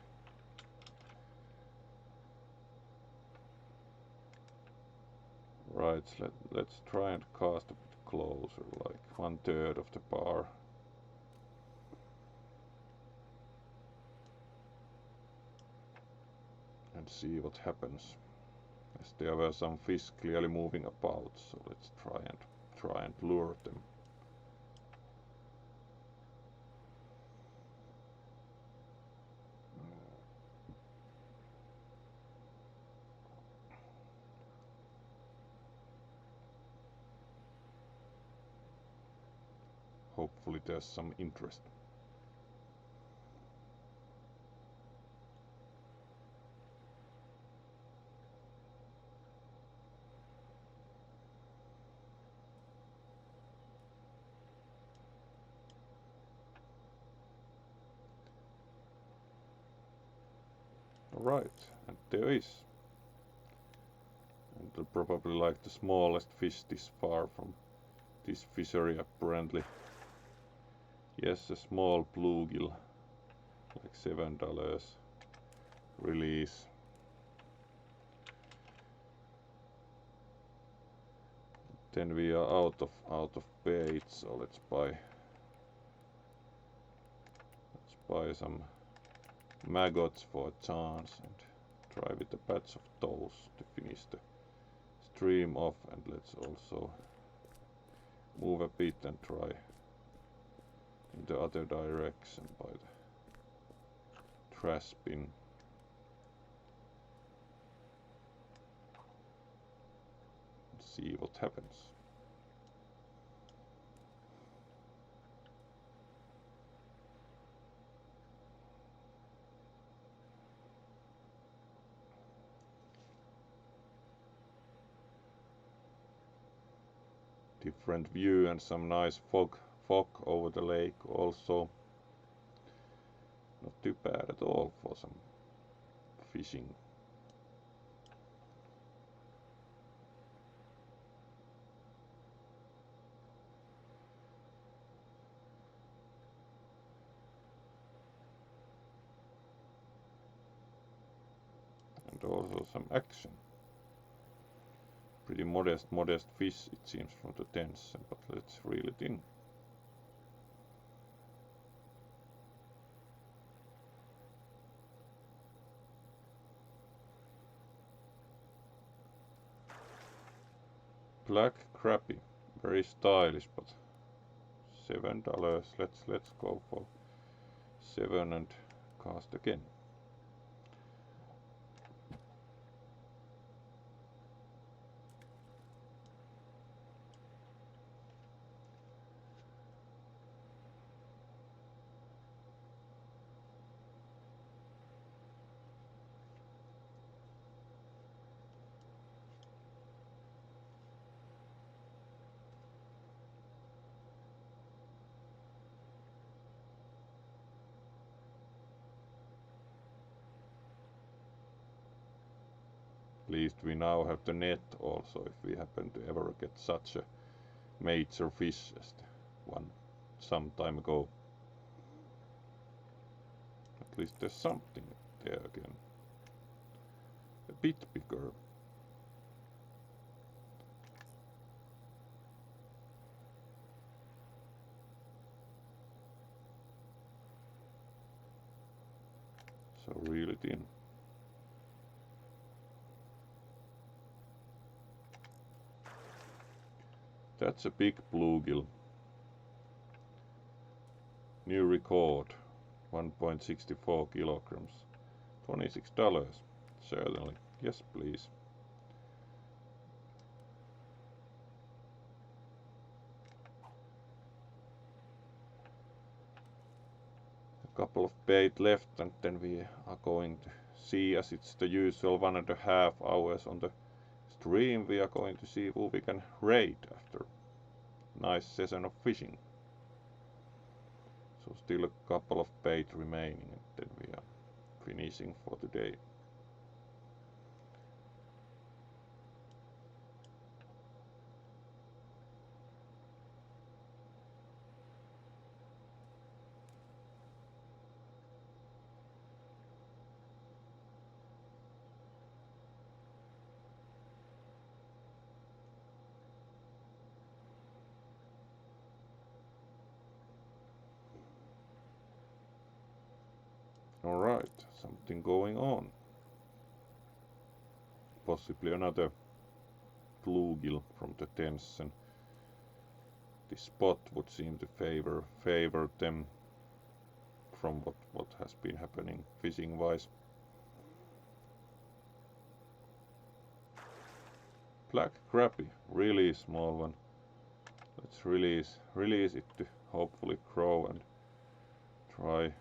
Right, let's try and cast a bit closer, like 1/3 of the bar. And see what happens. As there were some fish clearly moving about, so let's try and lure them. Hopefully there's some interest. Alright, and there is. And they'll probably like the smallest fish this far from this fishery apparently. Yes, a small bluegill, like $7. Release. Then we are out of bait, so let's buy some maggots for a chance and try with a batch of those to finish the stream off. And let's also move a bit and try in the other direction by the trash bin. See what happens. Different view and some nice fog over the lake also. Not too bad at all for some fishing. And also some action. Pretty modest fish it seems from the tension, but let's reel it in. Black crappie, very stylish, but $7. Let's go for 7 and cast again. At least we now have the net also if we happen to ever get such a major fish as the one some time ago. At least there's something there again. A bit bigger. So reel it in. That's a big bluegill. New record, 1.64 kilograms. $26. Certainly. Yes, please. A couple of bait left and then we are going to see, as it's the usual 1.5 hours on the stream, we are going to see who we can raid after nice session of fishing. So still a couple of bait remaining and then we are finishing for today. Alright, something going on. Possibly another bluegill from the Tension. This spot would seem to favor them from what has been happening fishing wise. Black crappie, really small one. Let's release it to hopefully grow and try.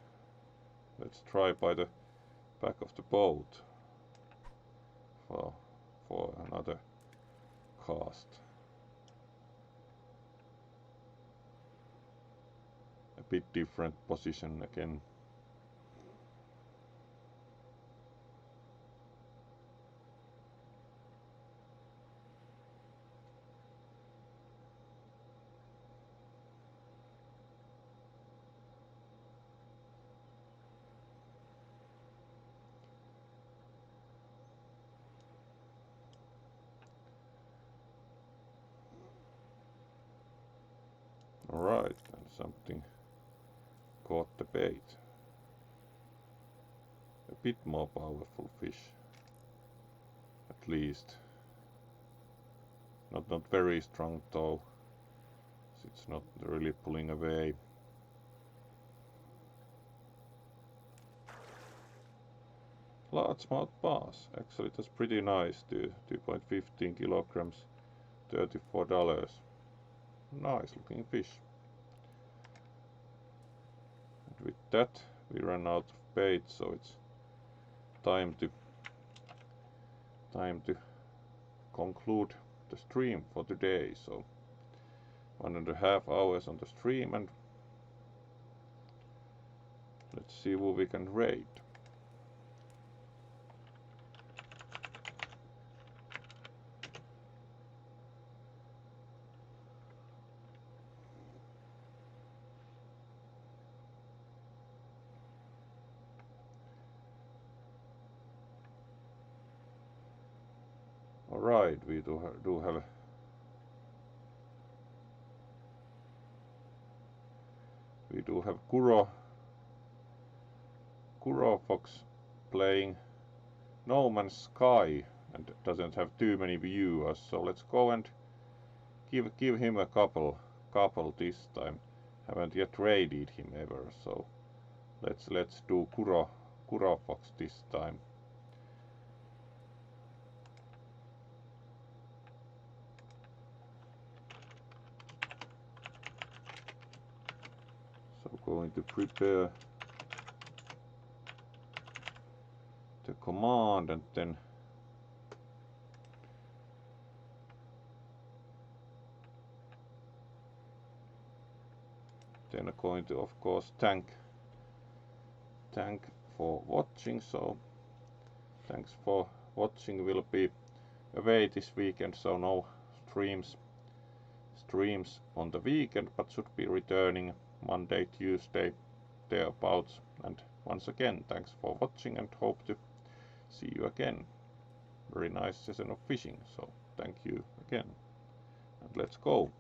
Let's try by the back of the boat for another cast. A bit different position again. Alright, and something caught the bait. A bit more powerful fish. At least. Not very strong though. It's not really pulling away. Largemouth bass. Actually that's pretty nice too. 2.15 kilograms. $34. Nice looking fish. And with that we ran out of bait, so it's time to conclude the stream for today. So 1.5 hours on the stream and let's see who we can raid. Alright, we do have Kuro Fox playing No Man's Sky and doesn't have too many viewers, so let's go and give him a couple this time. Haven't yet raided him ever, so let's do Kuro Fox this time. So going to prepare the command and then I'm going to of course thank for watching. So thanks for watching will be away this weekend, so no streams on the weekend, but should be returning Monday, Tuesday, thereabouts. And once again, thanks for watching and hope to see you again. Very nice session of fishing, so thank you again. And let's go.